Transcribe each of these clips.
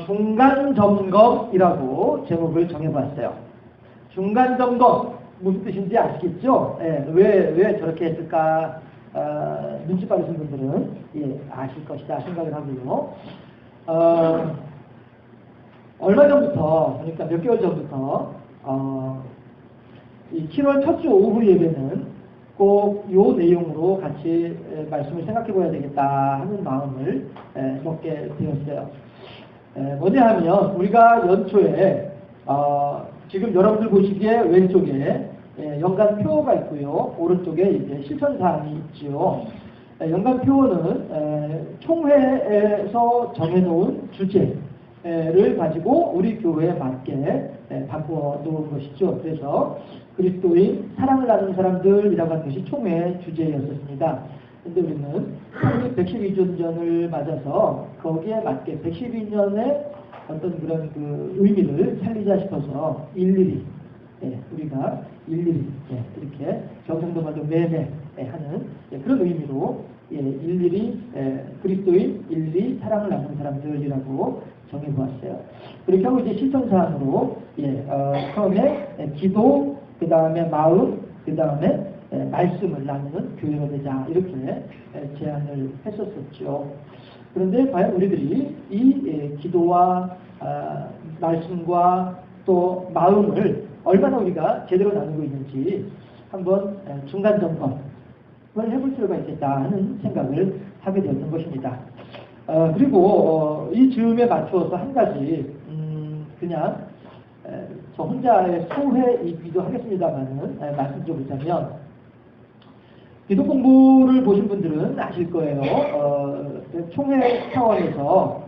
중간 점검이라고 제목을 정해봤어요. 중간 점검 무슨 뜻인지 아시겠죠? 예, 왜 저렇게 했을까? 눈치 빠르신 분들은 아실 것이다 생각을 하고요. 얼마 전부터, 그러니까 몇 개월 전부터 이 7월 첫 주 오후 예배는 꼭 이 내용으로 같이 말씀을 생각해 봐야 되겠다 하는 마음을 먹게 되었어요. 뭐냐 하면 우리가 연초에 지금 여러분들 보시기에 왼쪽에 연간표가 있고요. 오른쪽에 이제 실천사항이 있지요. 연간표는 총회에서 정해놓은 주제를 가지고 우리 교회에 맞게 바꾸어 놓은 것이죠. 그래서 그리스도인 사랑을 나누는 사람들이라고 하는 것이 총회의 주제였었습니다. 근데 우리는 112주년을 맞아서 거기에 맞게 112년의 어떤 그런 그 의미를 살리자 싶어서 일일이 우리가 일일이 이렇게 경상도마다 매매 하는 그런 의미로 일일이 그리스도인 일일이 사랑을 나누는 사람들이라고 정해보았어요. 그렇게 하고 이제 실천사항으로 처음에 기도, 그 다음에 마음, 그 다음에 말씀을 나누는 교회가 되자 이렇게 제안을 했었었죠. 그런데 과연 우리들이 이 기도와 말씀과 또 마음을 얼마나 우리가 제대로 나누고 있는지 한번 중간 점검을 해볼 필요가 있겠다 하는 생각을 하게 되었던 것입니다. 그리고 이 즈음에 맞추어서 한 가지 그냥 저 혼자의 소회이기도 하겠습니다만은 말씀드려보자면 기도 공부를 보신 분들은 아실 거예요. 총회 차원에서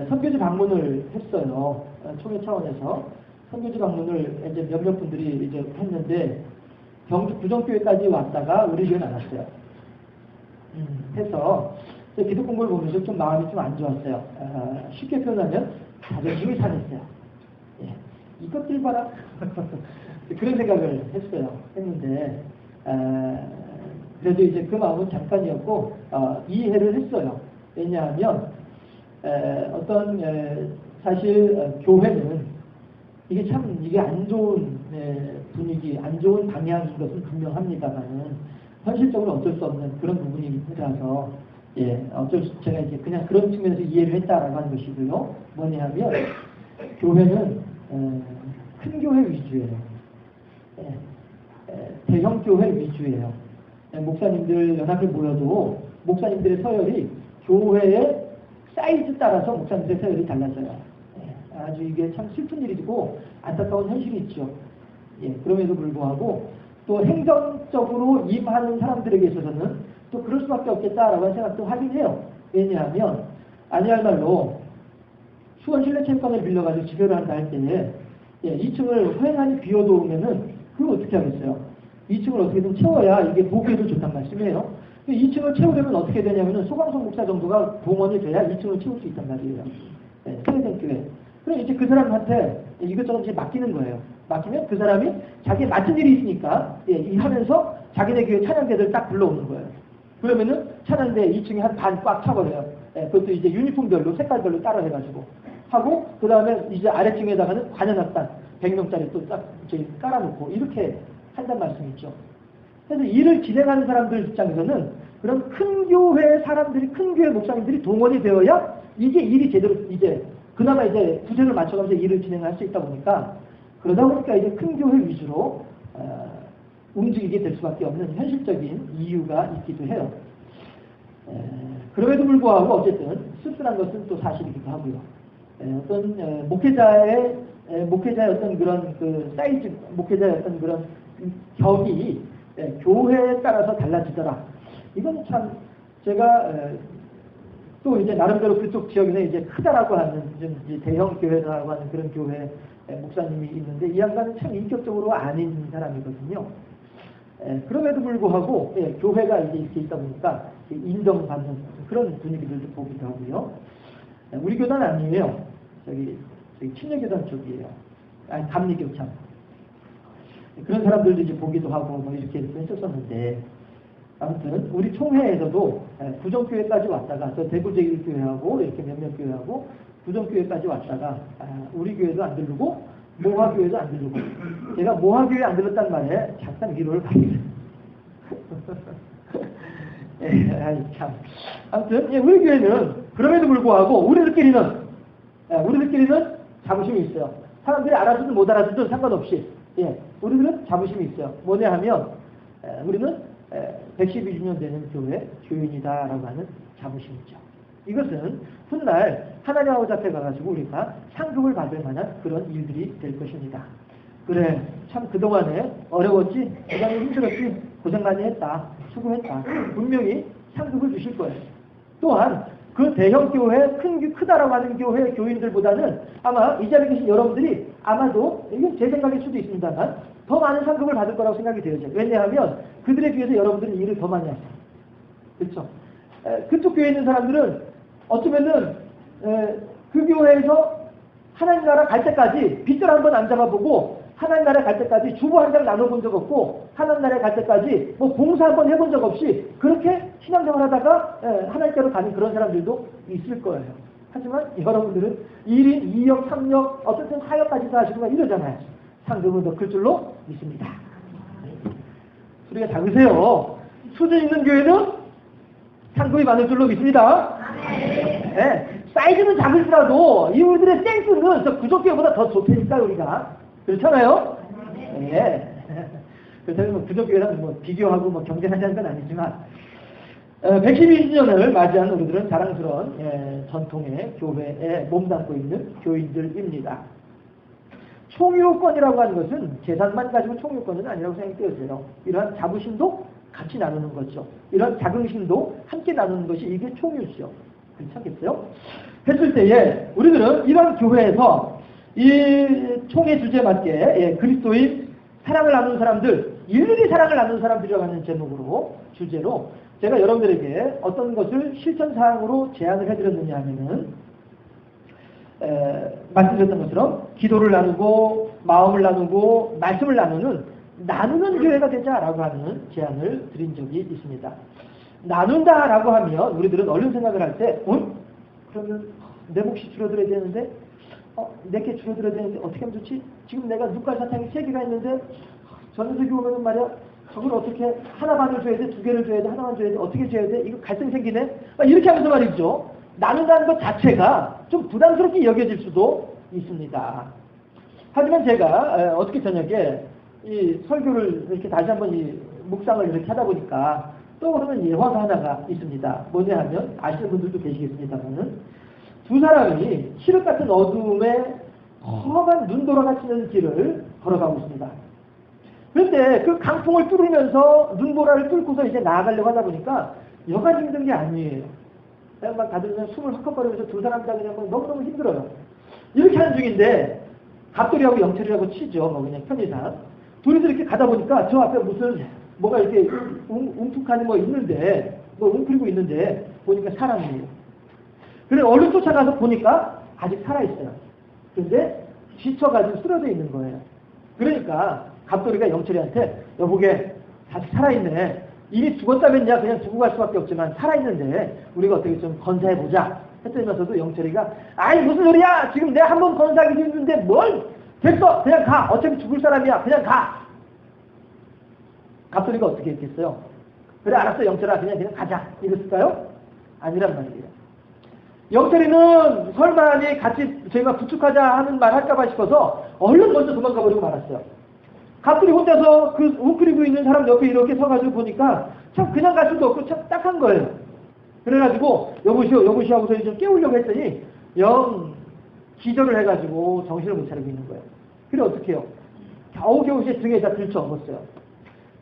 선교지 방문을 했어요. 총회 차원에서 선교지 방문을 이제 몇몇 분들이 이제 했는데 경주 구정교회까지 왔다가 우리 교회는 안 왔어요. 해서 기도 공부를 보면서 좀 마음이 좀 안 좋았어요. 쉽게 표현하면 자존심이 상했어요. 이것들 봐라. 그런 생각을 했는데 그래도 이제 그 마음은 잠깐이었고 이해를 했어요. 왜냐하면 사실 교회는 이게 안 좋은 분위기, 안 좋은 방향인 것은 분명합니다만은 현실적으로 어쩔 수 없는 그런 부분이라서 제가 이제 그냥 그런 측면에서 이해를 했다라고 하는 것이고요. 뭐냐면 교회는 큰 교회 위주예요. 대형 교회 위주예요. 목사님들 연합에 모여도 목사님들의 서열이 교회의 사이즈 따라서 목사님들의 서열이 달라져요. 아주 이게 참 슬픈 일이고 안타까운 현실이 있죠. 그럼에도 불구하고 또 행정적으로 임하는 사람들에게 있어서는 또 그럴 수밖에 없겠다라고 하는 생각도 하긴 해요. 왜냐하면 아니할 말로 수원 실내체육관을 빌려가지고 집회를 한다 할 때에 2층을 허행하니 비워도 오면은 그걸 어떻게 하겠어요? 2층을 어떻게든 채워야 이게 보기에도 좋단 말씀이에요. 2층을 채우려면 어떻게 되냐면은 소강성 목사 정도가 동원이 돼야 2층을 채울 수 있단 말이에요. 세례된 교회. 그럼 이제 그 사람한테 이것저것 이제 맡기는 거예요. 맡기면 그 사람이 자기 맡은 일이 있으니까 하면서 자기네 교회 찬양대들 딱 불러오는 거예요. 그러면은 찬양대 2층에 한 반 꽉 차버려요. 그것도 이제 유니폼별로 색깔별로 따로 해가지고 하고 그 다음에 이제 아래층에다가는 관현악단 100명짜리 또 딱 깔아놓고 이렇게 한단 말씀이죠. 그래서 일을 진행하는 사람들 입장에서는 그런 큰 교회 사람들이, 큰 교회 목사님들이 동원이 되어야 이게 일이 제대로 이제 그나마 이제 구색을 맞춰가면서 일을 진행할 수 있다 보니까 그러다 보니까 이제 큰 교회 위주로 움직이게 될 수밖에 없는 현실적인 이유가 있기도 해요. 그럼에도 불구하고 어쨌든 씁쓸한 것은 또 사실이기도 하고요. 어떤 목회자의 어떤 그런 그 사이즈, 목회자의 어떤 그런 격이 교회에 따라서 달라지더라. 이건 참 제가 또 이제 나름대로 그쪽 지역에는 이제 크다라고 하는 이제 대형 교회라고 하는 그런 교회 목사님이 있는데 이 양반은 참 인격적으로 아닌 사람이거든요. 그럼에도 불구하고 교회가 이제 이렇게 있다 보니까 인정받는 그런 분위기들도 보기도 하고요. 우리 교단 아니에요. 저기 침례교단 쪽이에요. 아니 감리교참. 그런 사람들도 이제 보기도 하고 뭐 이렇게 했었는데 아무튼 우리 총회에서도 구정교회까지 왔다가 저 대구제일교회하고 이렇게 몇몇 교회하고 부정교회까지 왔다가 우리 교회도 안 들르고 모화교회도 안 들르고 제가 모화교회 안 들렀단 말에 잠깐 위로를 받았어요. 참. 아무튼 우리 교회는 그럼에도 불구하고 우리들끼리는 자부심이 있어요. 사람들이 알아듣든 못 알아듣든 상관없이 우리들은 자부심이 있어요. 뭐냐 하면 우리는 112주년 되는 교회 교인이다라고 하는 자부심이죠. 이것은 훗날 하나님 아버지 앞에 가가지고 우리가 상급을 받을 만한 그런 일들이 될 것입니다. 그래, 참 그동안에 어려웠지, 그동안에 힘들었지, 고생 많이 했다, 수고했다. 분명히 상급을 주실 거예요. 또한 그 대형 교회, 크다라고 하는 교회 교인들보다는 아마 이 자리에 계신 여러분들이 아마도, 이건 제 생각일 수도 있습니다만, 더 많은 상급을 받을 거라고 생각이 되어져요. 왜냐하면 그들에 비해서 여러분들은 일을 더 많이 하세요. 그렇죠? 그쪽 교회에 있는 사람들은 어쩌면은 그 교회에서 하나님 나라 갈 때까지 빚들 한번 안 잡아보고 하나님 나라에 갈 때까지 주보 한 장 나눠본 적 없고 하나님 나라에 갈 때까지 뭐 봉사 한번 해본 적 없이 그렇게 신앙생활 하다가 하나님께로 가는 그런 사람들도 있을 거예요. 하지만 여러분들은 1인, 2역, 3역, 어쨌든 4역까지도 하시고 이러잖아요. 상급은 더 클 줄로 믿습니다. 소리가 작으세요. 수준 있는 교회는 상급이 많을 줄로 믿습니다. 사이즈는 작을지라도 이분들의 센스는 저 구조교회보다 더 좋다니까 우리가. 그렇잖아요? 그래서 구조교회랑 비교하고 경쟁하자는 건 아니지만 112주년을 맞이한 우리들은 자랑스러운 전통의 교회에 몸담고 있는 교인들입니다. 총유권이라고 하는 것은 재산만 가지고 총유권은 아니라고 생각이 되어져요. 이러한 자부심도 같이 나누는 거죠. 이런 자긍심도 함께 나누는 것이 이게 총유죠. 괜찮겠어요? 했을 때에 우리들은 이런 교회에서 이 총의 주제에 맞게 그리스도의 사랑을 나누는 사람들, 일일이 사랑을 나누는 사람들이라고 하는 제목으로 주제로 제가 여러분들에게 어떤 것을 실천사항으로 제안을 해드렸느냐 하면은 말씀드렸던 것처럼 기도를 나누고 마음을 나누고 말씀을 나누는 교회가 되자라고 하는 제안을 드린 적이 있습니다. 나눈다라고 하면 우리들은 얼른 생각을 할 때 그러면 내 몫이 줄어들어야 되는데 내게 줄어들어야 되는데 어떻게 하면 좋지? 지금 내가 눈깔 사탕이 3개가 있는데 전세기 오면은 말이야 저걸 어떻게 하나 반을 줘야 돼? 2개를 줘야 돼? 하나만 줘야 돼? 어떻게 줘야 돼? 이거 갈등 생기네? 이렇게 하면서 말이죠. 나눈다는 것 자체가 좀 부담스럽게 여겨질 수도 있습니다. 하지만 제가 어떻게 저녁에 이 설교를 이렇게 다시 한번 이 묵상을 이렇게 하다 보니까 떠오르는 예화가 하나가 있습니다. 뭐냐 하면 아시는 분들도 계시겠습니다만은 두 사람이 칠흑 같은 어둠에 험한 눈보라가 치는 길을 걸어가고 있습니다. 그런데 그 강풍을 뚫으면서 눈보라를 뚫고서 이제 나아가려고 하다 보니까 여간 힘든 게 아니에요. 그냥 막 다들 그냥 숨을 헉헉거리면서 두 사람 다 그냥 너무너무 힘들어요. 이렇게 하는 중인데 갑돌이하고 영철이라고 치죠. 그냥 편의상. 둘이서 이렇게 가다 보니까 저 앞에 무슨 뭐가 이렇게 움푹하니 있는데 웅크리고 있는데 보니까 사람이에요. 그래 얼른 쫓아가서 보니까 아직 살아있어요. 그런데 지쳐가지고 쓰러져 있는 거예요. 그러니까 갑돌이가 영철이한테 여보게 아직 살아있네. 이미 죽었다면야 그냥 두고 갈 수밖에 없지만 살아있는데 우리가 어떻게 좀 건사해보자 했더니면서도 영철이가 아이 무슨 소리야 지금 내가 한번 건사하기 힘든데 뭘 됐어 그냥 가 어차피 죽을 사람이야 그냥 가. 갑돌이가 어떻게 했겠어요? 그래 알았어 영철아 그냥 가자 이랬을까요? 아니란 말이에요. 영철이는 설마 같이 저희가 부축하자 하는 말 할까봐 싶어서 얼른 먼저 도망가버리고 말았어요. 갑돌이 혼자서 그 웅크리고 있는 사람 옆에 이렇게 서가지고 보니까 참 그냥 갈 수도 없고 참 딱한 거예요. 그래가지고 여보시오 하고서 좀 깨우려고 했더니 영 기절을 해가지고 정신을 못 차리고 있는 거예요. 그래 어떻게 해요? 겨우겨우 제 등에다 들쳐업었어요.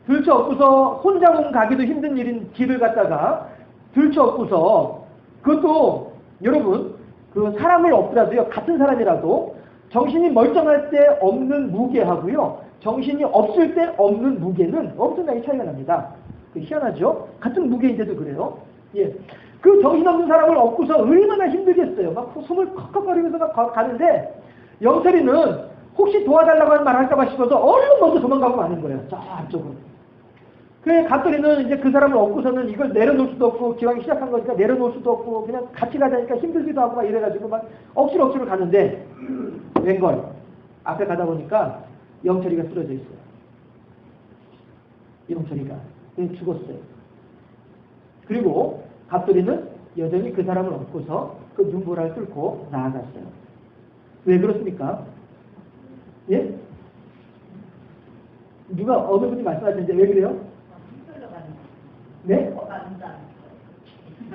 들쳐업고서 혼자 가기도 힘든 일인 길을 갔다가 들쳐업고서 그것도 여러분 그 사람을 없더라도요 같은 사람이라도 정신이 멀쩡할 때 없는 무게하고요 정신이 없을 때 없는 무게는 엄청나게 차이가 납니다. 희한하죠? 같은 무게인데도 그래요. 예. 그 정신없는 사람을 업고서 얼마나 힘들겠어요. 막 숨을 컥컥거리면서 막 가는데 영철이는 혹시 도와달라고 하는 말 할까봐 싶어서 얼른 먼저 도망가고 마는 거예요. 저쪽으로. 그래, 갑돌이는 이제 그 사람을 얻고서는 이걸 내려놓을 수도 없고, 기왕이 시작한 거니까 내려놓을 수도 없고, 그냥 같이 가자니까 힘들기도 하고 막 이래가지고 막 억지로 가는데, 웬걸, 앞에 가다 보니까 영철이가 쓰러져 있어요. 영철이가. 죽었어요. 그리고 갑돌이는 여전히 그 사람을 얻고서 그 눈보라를 뚫고 나아갔어요. 왜 그렇습니까? 예? 누가 어느 분이 말씀하셨는데 왜 그래요? 네?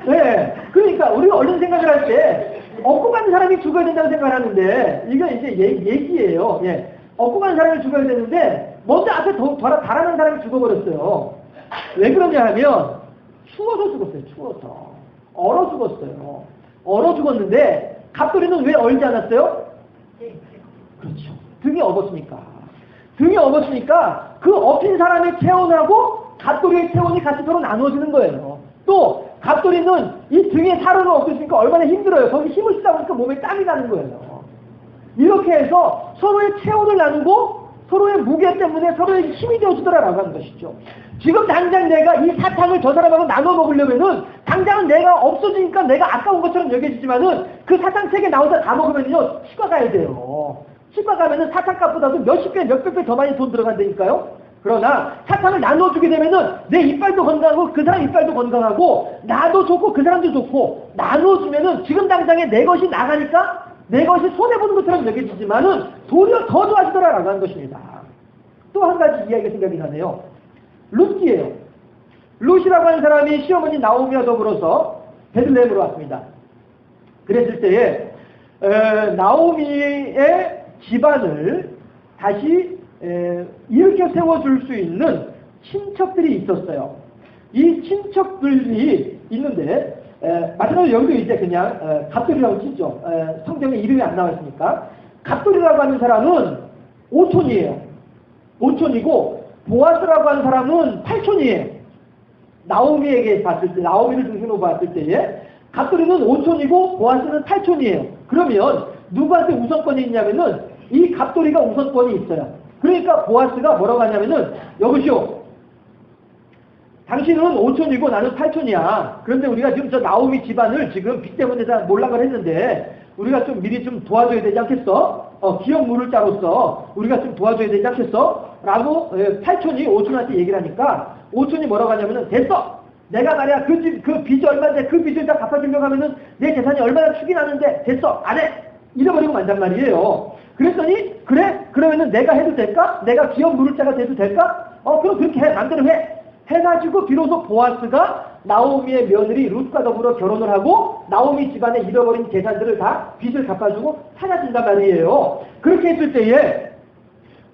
네. 그러니까 우리가 얼른 생각을 할 때 얻고 가는 사람이 죽어야 된다고 생각하는데 이건 이제 얘기예요. 예. 얻고 가는 사람이 죽어야 되는데 먼저 앞에 달아난 사람이 죽어버렸어요. 왜 그러냐 하면 추워서 죽었어요. 추워서. 얼어 죽었어요. 얼어 죽었는데 갑돌이는 왜 얼지 않았어요? 그렇죠. 등이 업었으니까. 등이 업었으니까 그 업힌 사람의 체온하고 갑돌이의 체온이 같이 서로 나누어지는 거예요. 또 갑돌이는 이 등에 살을 없으니까 얼마나 힘들어요. 거기 힘을 쓰다 보니까 몸에 땀이 나는 거예요. 이렇게 해서 서로의 체온을 나누고 서로의 무게 때문에 서로의 힘이 되어주더라라고 하는 것이죠. 지금 당장 내가 이 사탕을 저 사람하고 나눠 먹으려면은 당장은 내가 없어지니까 내가 아까운 것처럼 여겨지지만은 그 사탕 3개 나오다 다 먹으면요 치과 가야 돼요. 치과 가면은 사탕값보다도 몇십 배, 몇백 배 더 많이 돈 들어간다니까요. 그러나 사탕을 나눠주게 되면은 내 이빨도 건강하고 그 사람 이빨도 건강하고 나도 좋고 그 사람도 좋고 나눠주면은 지금 당장에 내 것이 나가니까 내 것이 손해보는 것처럼 여겨지지만은 도리어 더 좋아지더라라고 하는 것입니다. 또 한 가지 이야기가 생각이 나네요. 룻이에요. 룻이라고 하는 사람이 시어머니 나오미와 더불어서 베들레헴으로 왔습니다. 그랬을 때에 나오미의 집안을 다시 일으켜 세워줄 수 있는 친척들이 있었어요. 이 친척들이 있는데 마지막으로 여기도 이제 그냥 갑돌이라고 치죠. 성경에 이름이 안 나와 있으니까. 갑돌이라고 하는 사람은 5촌이에요. 5촌이고 보아스라고 하는 사람은 8촌이에요. 나오미에게 봤을 때, 나오미를 중심으로 봤을 때에 갑돌이는 5촌이고 보아스는 8촌이에요. 그러면 누구한테 우선권이 있냐면은 이 갑돌이가 우선권이 있어요. 그러니까 보아스가 뭐라고 하냐면은 여보시오. 당신은 5촌이고 나는 8촌이야. 그런데 우리가 지금 저 나오미 집안을 지금 빚 때문에 다 몰락을 했는데 우리가 좀 미리 좀 도와줘야 되지 않겠어? 기업 물을 자로서 우리가 좀 도와줘야 되지 않겠어? 라고 8촌이 5촌한테 얘기를 하니까 5촌이 뭐라고 하냐면은 됐어! 내가 말이야 그 빚이 얼마인데 그 빚을 다 갚아주려고 하면은 내 재산이 얼마나 축이 나는데 됐어! 안 해! 잃어버리고 만단 말이에요. 그랬더니 그래? 그러면은 내가 해도 될까? 내가 기업 물을 자가 돼도 될까? 그럼 그렇게 해. 맘대로 해. 해가지고 비로소 보아스가 나오미의 며느리 룻과 더불어 결혼을 하고 나오미 집안에 잃어버린 재산들을 다 빚을 갚아주고 찾아준단 말이에요. 그렇게 했을 때에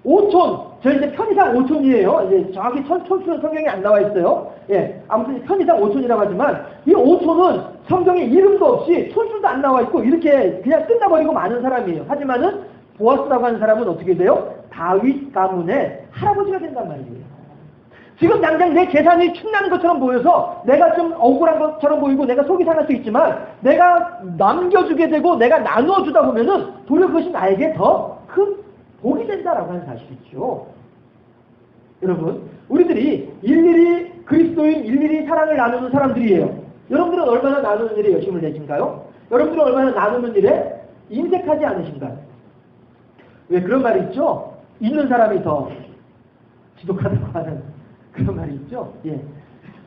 5촌, 저 이제 편의상 5촌이에요. 이제 정확히 촌수는 성경에 안 나와 있어요. 예, 아무튼 편의상 5촌이라고 하지만 이 5촌은 성경에 이름도 없이 촌수도 안 나와 있고 이렇게 그냥 끝나버리고 마는 사람이에요. 하지만은 보아스라고 하는 사람은 어떻게 돼요? 다윗 가문의 할아버지가 된단 말이에요. 지금 당장 내 재산이 축나는 것처럼 보여서 내가 좀 억울한 것처럼 보이고 내가 속이 상할 수 있지만 내가 남겨주게 되고 내가 나누어 주다 보면은 도리어 그것이 나에게 더 큰 복이 된다라고 하는 사실이죠. 여러분, 우리들이 일일이 그리스도인, 일일이 사랑을 나누는 사람들이에요. 여러분들은 얼마나 나누는 일에 열심을 내신가요? 여러분들은 얼마나 나누는 일에 인색하지 않으신가요? 왜 그런 말이 있죠? 있는 사람이 더 지독하다고 하는 그런 말이 있죠. 예.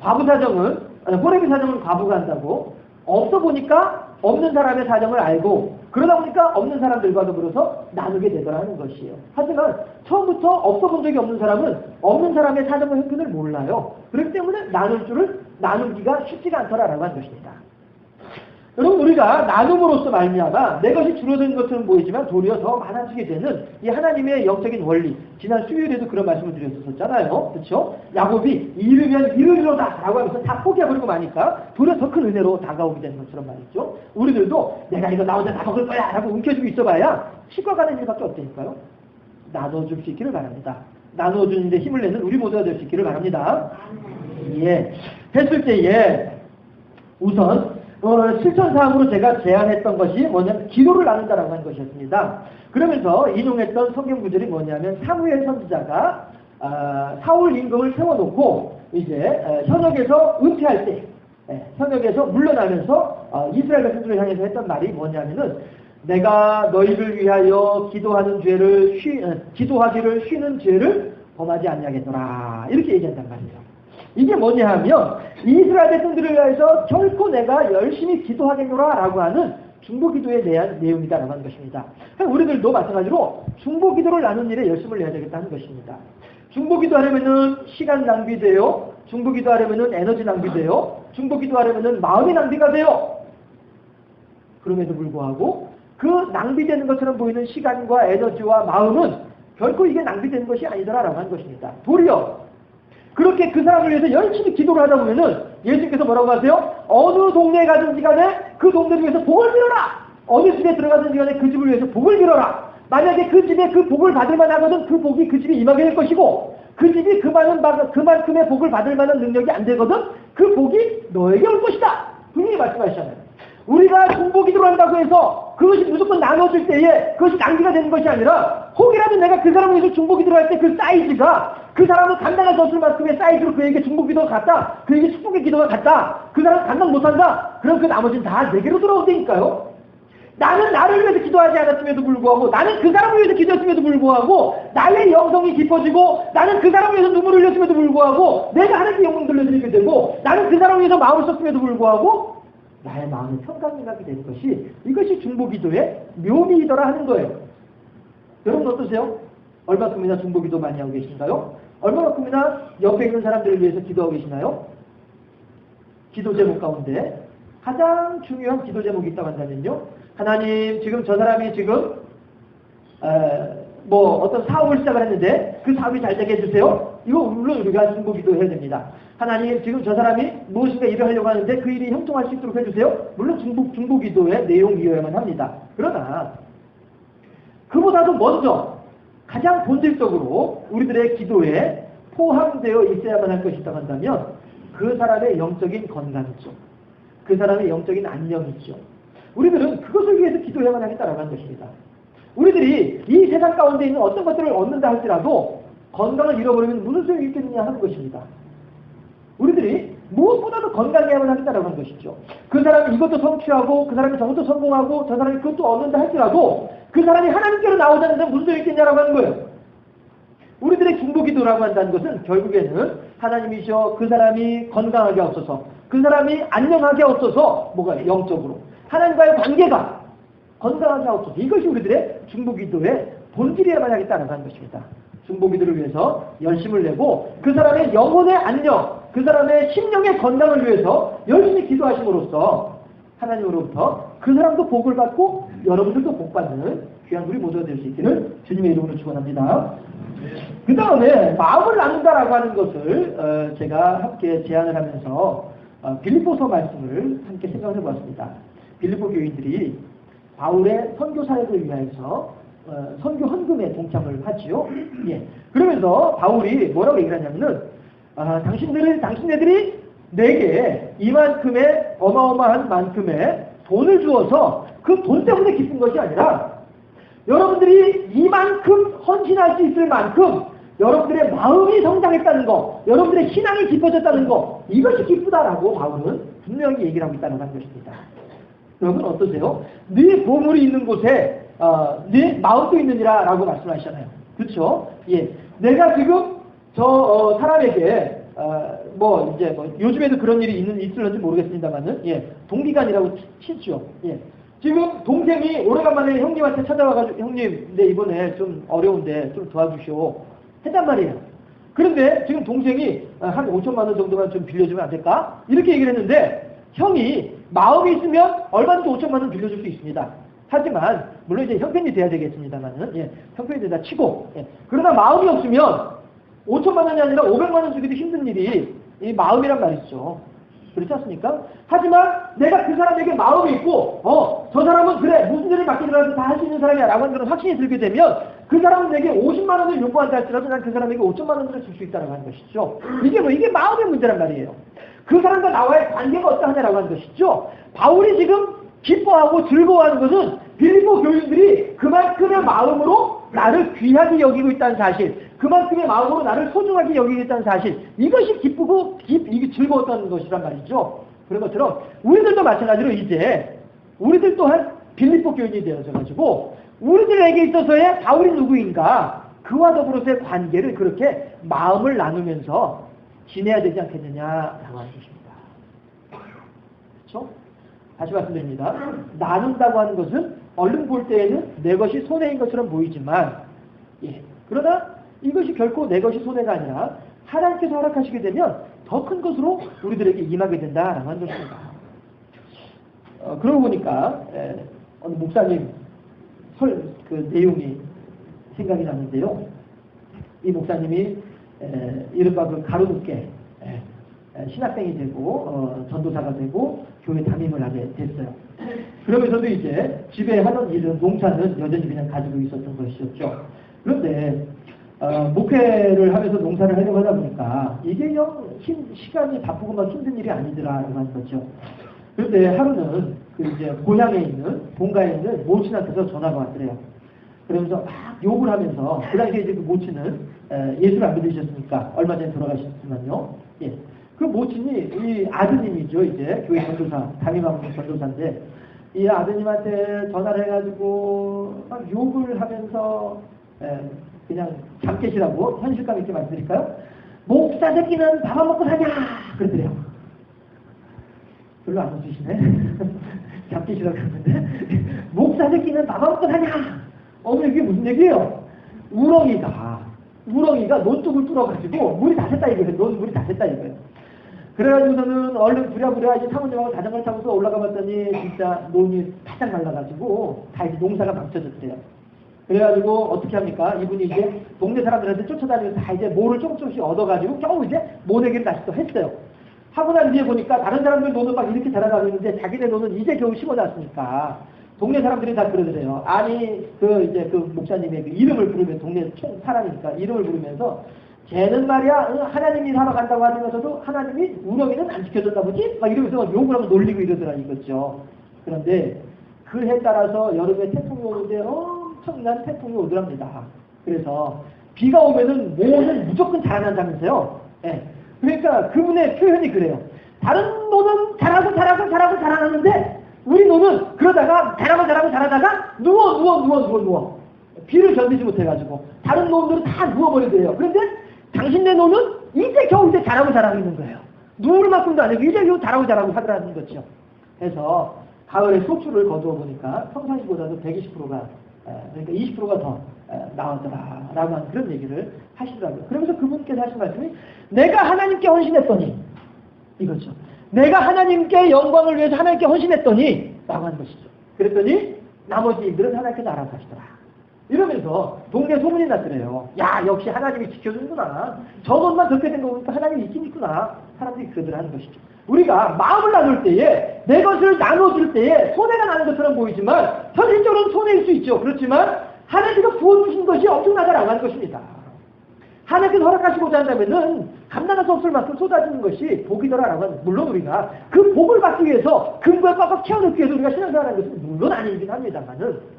과부 사정은, 호레비 사정은 과부가 한다고, 없어 보니까 없는 사람의 사정을 알고, 그러다 보니까 없는 사람들과 더불어서 나누게 되더라는 것이에요. 하지만 처음부터 없어 본 적이 없는 사람은 없는 사람의 사정과 형편을 몰라요. 그렇기 때문에 나누기가 쉽지가 않더라라고 하는 것입니다. 여러분, 우리가 나눔으로써 말미암아 내 것이 줄어드는 것처럼 보이지만 도리어 더 많아지게 되는 이 하나님의 영적인 원리, 지난 수요일에도 그런 말씀을 드렸었잖아요. 그렇죠? 야곱이 이르면 이르리로다 라고 하면서 다 포기해버리고 마니까 도리어 더 큰 은혜로 다가오게 되는 것처럼 말이죠. 우리들도 내가 이거 나 혼자 다 먹을 거야 라고 움켜쥐고 있어봐야 치과 가는 일밖에 없다니까요. 나눠줄 수 있기를 바랍니다. 나눠주는 데 힘을 내는 우리 모두가 될 수 있기를 바랍니다. 예. 했을 때에 우선 실천사항으로 제가 제안했던 것이 뭐냐면 기도를 나눈다라고 하는 것이었습니다. 그러면서 인용했던 성경 구절이 뭐냐면 사무엘 선지자가 사울 임금을 세워놓고 이제 현역에서 은퇴할 때, 현역에서 물러나면서 이스라엘 백성들을 향해서 했던 말이 뭐냐면은 내가 너희를 위하여 기도하기를 쉬는 죄를 범하지 아니하겠노라 이렇게 얘기한단 말이에요. 이게 뭐냐 하면 이스라엘 백성들을 위해서 결코 내가 열심히 기도하겠노라 라고 하는 중보기도에 대한 내용이다라고 하는 것입니다. 우리들도 마찬가지로 중보기도를 나눈 일에 열심을 내야 되겠다는 것입니다. 중보기도 하려면은 시간 낭비돼요. 중보기도 하려면은 에너지 낭비돼요. 중보기도 하려면은 마음이 낭비가 돼요. 그럼에도 불구하고 그 낭비되는 것처럼 보이는 시간과 에너지와 마음은 결코 이게 낭비되는 것이 아니더라라고 하는 것입니다. 도리어 그렇게 그 사람을 위해서 열심히 기도를 하다 보면은 예수님께서 뭐라고 하세요? 어느 동네에 가든지 간에 그 동네를 위해서 복을 빌어라! 어느 집에 들어가든지 간에 그 집을 위해서 복을 빌어라! 만약에 그 집에 그 복을 받을 만하거든 그 복이 그 집에 임하게 될 것이고 그 집이 그만큼의 복을 받을 만한 능력이 안 되거든 그 복이 너에게 올 것이다. 분명히 말씀하시잖아요. 우리가 중보기도를 한다고 해서 그것이 무조건 나눠질 때에 그것이 낭비가 되는 것이 아니라 혹이라도 내가 그 사람을 위해서 중보기도를 할 때 그 사이즈가 그 사람은 감당할 수 없을 만큼의 사이즈로 그에게 중보기도가 갔다. 그에게 축복의 기도가 갔다. 그 사람은 감당 못한다. 그럼 그 나머지는 다 내게로 돌아온다니까요. 나는 나를 위해서 기도하지 않았음에도 불구하고 나는 그 사람을 위해서 기도했음에도 불구하고 나의 영성이 깊어지고 나는 그 사람을 위해서 눈물을 흘렸음에도 불구하고 내가 하나님께 영광 돌려드리게 되고 나는 그 사람을 위해서 마음을 썼음에도 불구하고 나의 마음이 평강하게 되는 것이 이것이 중보기도의 묘미이더라 하는 거예요. 여러분 어떠세요? 얼마큼이나 중보기도 많이 하고 계신가요? 얼마만큼이나 옆에 있는 사람들을 위해서 기도하고 계시나요? 기도 제목 가운데 가장 중요한 기도 제목이 있다고 한다면요. 하나님 지금 저 사람이 지금 어떤 사업을 시작을 했는데 그 사업이 잘 되게 해주세요. 이거 물론 우리가 중보기도 해야 됩니다. 하나님 지금 저 사람이 무엇인가 일을 하려고 하는데 그 일이 형통할 수 있도록 해주세요. 물론 중보기도의 내용이어야만 합니다. 그러나 그보다도 먼저 가장 본질적으로 우리들의 기도에 포함되어 있어야만 할 것이 있다고 한다면 그 사람의 영적인 건강이죠. 그 사람의 영적인 안녕이죠. 우리들은 그것을 위해서 기도해야만 하겠다라고 하는 것입니다. 우리들이 이 세상 가운데 있는 어떤 것들을 얻는다 할지라도 건강을 잃어버리면 무슨 소용이 있겠느냐 하는 것입니다. 우리들이 무엇보다도 건강해야만 하겠다라고 하는 것이죠. 그 사람이 이것도 성취하고 그 사람이 저것도 성공하고 저 사람이 그것도 얻는다 할지라도 그 사람이 하나님께로 나오지 않는데 무슨 소용이 있겠냐라고 하는 거예요. 우리들의 중보기도라고 한다는 것은 결국에는 하나님이셔 그 사람이 건강하게 없어서 그 사람이 안녕하게 없어서 뭐가 영적으로 하나님과의 관계가 건강하게 없어서 이것이 우리들의 중보기도의 본질이어야만 하겠다는 것입니다. 중보기도를 위해서 열심을 내고 그 사람의 영혼의 안녕, 그 사람의 심령의 건강을 위해서 열심히 기도하심으로써 하나님으로부터 그 사람도 복을 받고 여러분들도 복 받는 귀한 우리 모두가 될 수 있기를 주님의 이름으로 축원합니다. 그 다음에 마음을 나눈다라고 하는 것을 제가 함께 제안을 하면서 빌립보서 말씀을 함께 생각해 보았습니다. 빌립보 교인들이 바울의 선교 사역을 위하여서 선교 헌금에 동참을 하지요. 예. 그러면서 바울이 뭐라고 얘기를 하냐면은 당신네들이 내게 이만큼의 어마어마한 만큼의 돈을 주어서 그 돈 때문에 기쁜 것이 아니라 여러분들이 이만큼 헌신할 수 있을 만큼 여러분들의 마음이 성장했다는 거, 여러분들의 신앙이 깊어졌다는 거, 이것이 기쁘다라고 바울은 분명히 얘기를 하고 있다는 것입니다. 여러분 어떠세요? 네 보물이 있는 곳에 네 마음도 있느니라 라고 말씀하시잖아요. 그렇죠? 예. 내가 지금 저 사람에게 요즘에도 그런 일이 있을런지 모르겠습니다만은 예. 동기간이라고 치죠. 예. 지금 동생이 오래간만에 형님한테 찾아와가지고 형님 내 이번에 좀 어려운데 좀 도와주시오 했단 말이에요. 그런데 지금 동생이 한 5천만 원 정도만 좀 빌려주면 안 될까? 이렇게 얘기를 했는데 형이 마음이 있으면 얼마든지 5천만 원 빌려줄 수 있습니다. 하지만 물론 이제 형편이 돼야 되겠습니다만은 예, 형편이 되다 치고 예. 그러나 마음이 없으면 5천만 원이 아니라 500만 원 주기도 힘든 일이 이 마음이란 말이죠. 그렇지 않습니까? 하지만 내가 그 사람에게 마음이 있고 저 사람은 그래 무슨 일을 맡기더라도 다 할 수 있는 사람이야 라고 하는 그런 확신이 들게 되면 그 사람은 내게 50만 원을 요구한다 할지라도 난 그 사람에게 5천만 원을 줄 수 있다고 하는 것이죠. 이게 마음의 문제란 말이에요. 그 사람과 나와의 관계가 어떠하냐라고 하는 것이죠. 바울이 지금 기뻐하고 즐거워하는 것은 빌립보 교인들이 그만큼의 마음으로 나를 귀하게 여기고 있다는 사실, 그만큼의 마음으로 나를 소중하게 여기겠다는 사실, 이것이 기쁘고 이게 즐거웠던 것이란 말이죠. 그런 것처럼 우리들도 마찬가지로 이제 우리들 또한 빌립보 교인이 되어져가지고 우리들에게 있어서의 바울이 누구인가, 그와 더불어서의 관계를 그렇게 마음을 나누면서 지내야 되지 않겠느냐라고 하는 것입니다. 그렇죠? 다시 말씀드립니다. 나눈다고 하는 것은 얼른 볼 때에는 내 것이 손해인 것처럼 보이지만, 그러나 이것이 결코 내 것이 손해가 아니라 하나님께서 허락하시게 되면 더 큰 것으로 우리들에게 임하게 된다라고 하는 것입니다. 그러고 보니까 어느 목사님 그 내용이 생각이 나는데요. 이 목사님이 이른바 그 가로등께 신학생이 되고 전도사가 되고 교회 담임을 하게 됐어요. 그러면서도 이제 집에 하던 일은, 농사는 여전히 그냥 가지고 있었던 것이었죠. 그런데 목회를 하면서 농사를 하려고 하다 보니까 이게 시간이 바쁘고 막 힘든 일이 아니더라라고 하는 거죠. 그런데 하루는 그 이제 고향에 있는 본가에 있는 모친한테서 전화가 왔더래요. 그러면서 막 욕을 하면서, 그 당시에 이제 그 모친은 예수를 안 믿으셨으니까 얼마 전에 돌아가셨지만요. 그 모친이 이 아드님이죠. 이제 교회 전도사, 담임하고 전도사인데, 이 아드님한테 전화를 해가지고 막 욕을 하면서 그냥 잠 깨시라고 현실감 있게 말씀드릴까요? 목사 새끼는 밥 안 먹고 사냐 그러더래요. 별로 안 웃으시네. 잠 깨시라고 그러는데 목사 새끼는 밥 안 먹고 사냐. 이게 무슨 얘기예요? 우렁이가 논둑을 뚫어가지고 물이 다 샜다 이거예요. 물이 다 샜다 이거예요. 그래가지고서는 얼른 부랴부랴 이제 사모님하고 자전거를 타고서 올라가 봤더니 진짜 논이 바짝 말라가지고 다 이제 농사가 망쳐졌대요. 그래가지고 어떻게 합니까? 이분이 이제 동네 사람들한테 쫓아다니면서 다 이제 모를 조금씩 얻어가지고 겨우 이제 모내기를 다시 또 했어요. 하고 난 뒤에 보니까 다른 사람들 논은 막 이렇게 자라가고 있는데 자기네 논은 이제 겨우 심어놨으니까 동네 사람들이 다 그러더래요. 아니 이제 그 목사님의 그 이름을 부르면, 동네 총 사람이니까 이름을 부르면서 쟤는 말이야 하나님이 살아간다고 하면서도 하나님이 우렁이는 안 지켜줬나 보지? 막 이러면서 욕을 하고 놀리고 이러더라 이거죠. 그런데 그 해 따라서 여름에 태풍이 오는데 엄청난 태풍이 오더랍니다. 그래서 비가 오면은 모는 무조건 자라난다면서요. 그러니까 그분의 표현이 그래요. 다른 노는 자라나는데 우리 노는 그러다가 자라다가 누워. 비를 견디지 못해가지고 다른 노들은 다 누워버리대요. 그런데 당신네 노는 이제 겨우 이제 자라고 있는 거예요. 누울 만큼도 아니고 이제 겨우 자라고 하더라는 거죠. 그래서 가을에 소출을 거두어 보니까 평상시보다도 120%가 그러니까 20%가 더 나오더라라고 하는 그런 얘기를 하시더라고요. 그러면서 그분께서 하신 말씀이, 내가 하나님께 헌신했더니, 이거죠. 내가 하나님께 영광을 위해서 하나님께 헌신했더니 라고 하는 것이죠. 그랬더니 나머지 일들은 하나님께서 알아서 하시더라. 이러면서 동네 소문이 났더래요. 야, 역시 하나님이 지켜주는구나. 저것만 그렇게 된 거 보니까 하나님이 있긴 있구나. 사람들이 그들 하는 것이죠. 우리가 마음을 나눌 때에, 내 것을 나눠줄 때에 손해가 나는 것처럼 보이지만 현실적으로는 손해일 수 있죠. 그렇지만 하나님께서 부어주신 것이 엄청나다라고 하는 것입니다. 하나님께서 허락하시고자 한다면은 감당할 수 없을 만큼 쏟아지는 것이 복이더라라고 하는, 물론 우리가 그 복을 받기 위해서 근거에 꽉꽉 채워넣기 위해서 우리가 신앙생활하는 것은 물론 아니긴 합니다만은,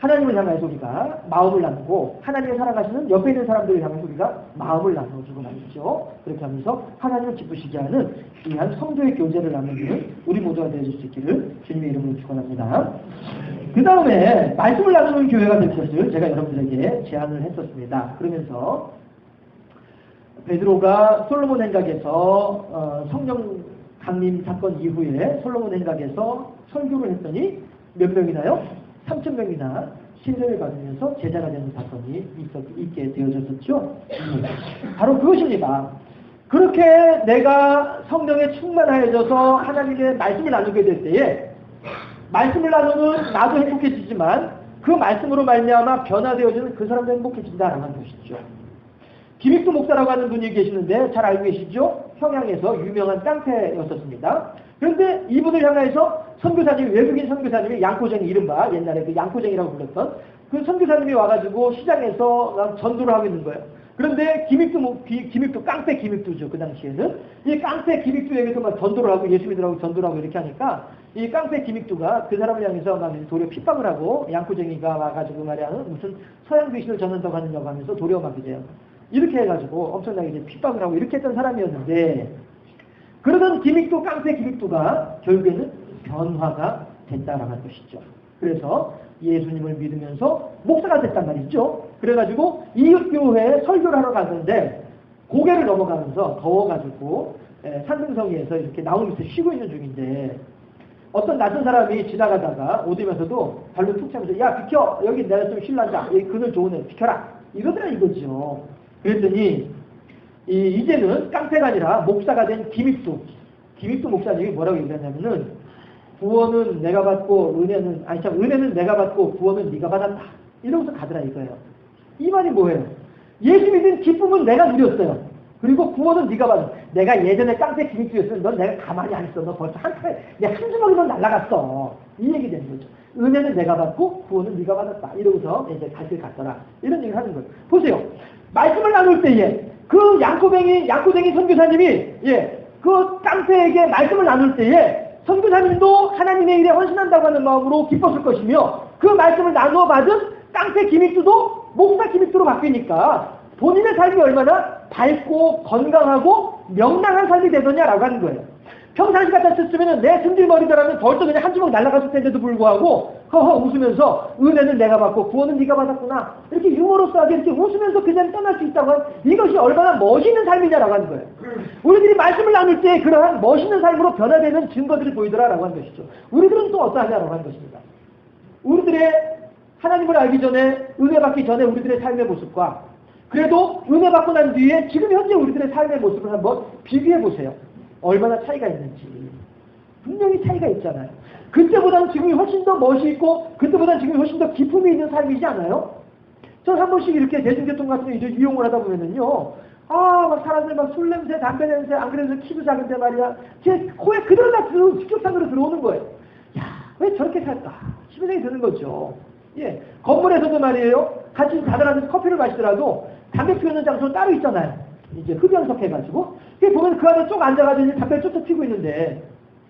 하나님을 향해서 우리가 마음을 나누고 하나님을 사랑하시는 옆에 있는 사람들을 향해서 우리가 마음을 나눠주고 말이죠. 그렇게 하면서 하나님을 기쁘시게 하는 귀한 성도의 교제를 나누는 우리 모두가 되어줄 수 있기를 주님의 이름으로 축원합니다. 그 다음에 말씀을 나누는 교회가 될 것을 제가 여러분들에게 제안을 했었습니다. 그러면서 베드로가 솔로몬 행각에서 성령 강림 사건 이후에 솔로몬 행각에서 설교를 했더니 몇 명이나요? 3,000명이나 신뢰를 받으면서 제자가 되는 사건이 있게 되어졌었죠. 바로 그것입니다. 그렇게 내가 성령에 충만하여져서 하나님의 말씀을 나누게 될 때에, 말씀을 나누는 나도 행복해지지만 그 말씀으로 말미암아 변화되어지는 그 사람도 행복해진다라는 것이죠. 김익두 목사라고 하는 분이 계시는데 잘 알고 계시죠? 평양에서 유명한 깡패였었습니다. 그런데 이분을 향해서 선교사님이, 외국인 선교사님이, 양코쟁이, 이른바 옛날에 그 양코쟁이라고 불렀던 그 선교사님이 와가지고 시장에서 전도를 하고 있는 거예요. 그런데 김익두, 깡패 김익두죠. 그 당시에는. 이 깡패 김익두에게도 막 전도를 하고 예수 믿으라고 전도를 하고 이렇게 하니까 이 깡패 기믹두가 그 사람을 향해서 막 도리어 핍박을 하고 양쿠쟁이가 와가지고 말이야 무슨 서양 귀신을 전한다고 하느냐고 하면서 도리어 막 이제 이렇게 해가지고 엄청나게 이제 핍박을 하고 이렇게 했던 사람이었는데 그러던 기믹두 깡패 기믹두가 결국에는 변화가 됐다라는 것이죠. 그래서 예수님을 믿으면서 목사가 됐단 말이죠. 그래가지고 이웃교회에 설교를 하러 갔는데 고개를 넘어가면서 더워가지고 산등성이에서 이렇게 나무 밑에 쉬고 있는 중인데 어떤 낯선 사람이 지나가다가 오디면서도 발로 툭 차면서 야 비켜 여기 내가 좀 쉴란다 여기 그늘 좋은 애 비켜라 이러더라 이거죠. 그랬더니 이제는 깡패가 아니라 목사가 된 기믹두 목사님이 뭐라고 얘기했냐면은 구원은 내가 받고 은혜는 내가 받고 구원은 네가 받았다 이러면서 가더라 이거예요. 이 말이 뭐예요? 예수 믿은 기쁨은 내가 누렸어요. 그리고 구원은 네가 받았어. 내가 예전에 깡패 기믹두였으면 넌 내가 가만히 안 있어. 너 벌써 한 주먹이 넌 날라갔어. 이 얘기 되는 거죠. 은혜는 내가 받고 구원은 네가 받았다. 이러고서 이제 갈 길 갔더라. 이런 얘기를 하는 거예요. 보세요. 말씀을 나눌 때에 그 양꼬쟁이 선교사님이 그 깡패에게 말씀을 나눌 때에 선교사님도 하나님의 일에 헌신한다고 하는 마음으로 기뻤을 것이며 그 말씀을 나누어 받은 깡패 기믹두도 목사 기믹두로 바뀌니까 본인의 삶이 얼마나 밝고 건강하고 명랑한 삶이 되더냐라고 하는 거예요. 평상시 같았으면 내 승질머리더라면 벌써 그냥 한 주먹 날아갔을 텐데도 불구하고 허허 웃으면서 은혜는 내가 받고 구원은 네가 받았구나 이렇게 유머러스하게 이렇게 웃으면서 그 자리에 떠날 수 있다고 하는 이것이 얼마나 멋있는 삶이냐라고 하는 거예요. 우리들이 말씀을 나눌 때 그러한 멋있는 삶으로 변화되는 증거들이 보이더라라고 하는 것이죠. 우리들은 또 어떠하냐라고 하는 것입니다. 우리들의 하나님을 알기 전에 은혜 받기 전에 우리들의 삶의 모습과 그래도 은혜 받고 난 뒤에 지금 현재 우리들의 삶의 모습을 한번 비교해 보세요. 얼마나 차이가 있는지. 분명히 차이가 있잖아요. 그때보다는 지금이 훨씬 더 멋이 있고 그때보다는 지금이 훨씬 더 기품이 있는 삶이지 않아요? 저는 한 번씩 이렇게 대중교통 같은 거 이용을 하다 보면은요. 막 사람들 막 술 냄새, 담배 냄새, 안 그래도 키도 작은데 말이야. 제 코에 그대로 다 직격탄으로 들어오는 거예요. 야, 왜 저렇게 살까? 싶은 생각이 드는 거죠. 건물에서도 말이에요. 같이 다들 앉아서 커피를 마시더라도 담배 피우는 장소는 따로 있잖아요. 이제 흡연석 해가지고. 보면 그 안에 쭉 앉아가지고 담배를 쭉 피우고 있는데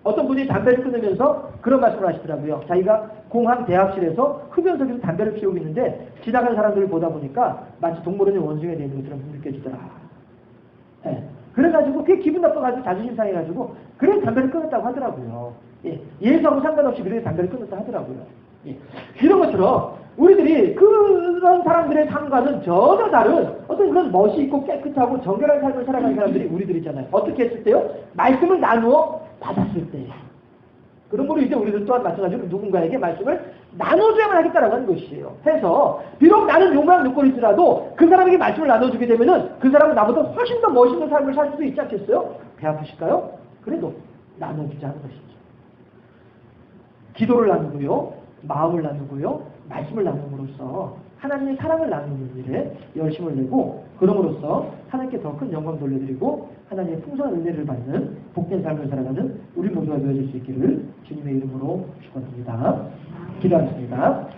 어떤 분이 담배를 끊으면서 그런 말씀을 하시더라고요. 자기가 공항 대학실에서 흡연석에서 담배를 피우고 있는데 지나가는 사람들을 보다 보니까 마치 동물원의 원숭이가 되는 것처럼 느껴지더라. 그래가지고 그게 기분 나빠가지고 자존심 상해가지고 그래서 담배를 끊었다고 하더라고요. 예수하고 상관없이 그래서 담배를 끊었다 하더라고요. 이런 것처럼 우리들이 그런 사람들의 삶과는 전혀 다른 어떤 그런 멋이 있고 깨끗하고 정결한 삶을 살아가는 사람들이 우리들이잖아요. 어떻게 했을 때요? 말씀을 나누어 받았을 때. 그러므로 이제 우리들 또한 마찬가지로 누군가에게 말씀을 나눠줘야만 하겠다라고 하는 것이에요. 해서 비록 나는 욕망 욕구일지라도 그 사람에게 말씀을 나눠주게 되면은 그 사람은 나보다 훨씬 더 멋있는 삶을 살 수도 있지 않겠어요? 배 아프실까요? 그래도 나눠주자는 것이죠. 기도를 나누고요. 마음을 나누고요. 말씀을 나눔으로써 하나님의 사랑을 나누는 일에 열심을 내고 그럼으로써 하나님께 더 큰 영광 돌려드리고 하나님의 풍성한 은혜를 받는 복된 삶을 살아가는 우리 모두가 되어질 수 있기를 주님의 이름으로 축원드립니다. 기도하겠습니다.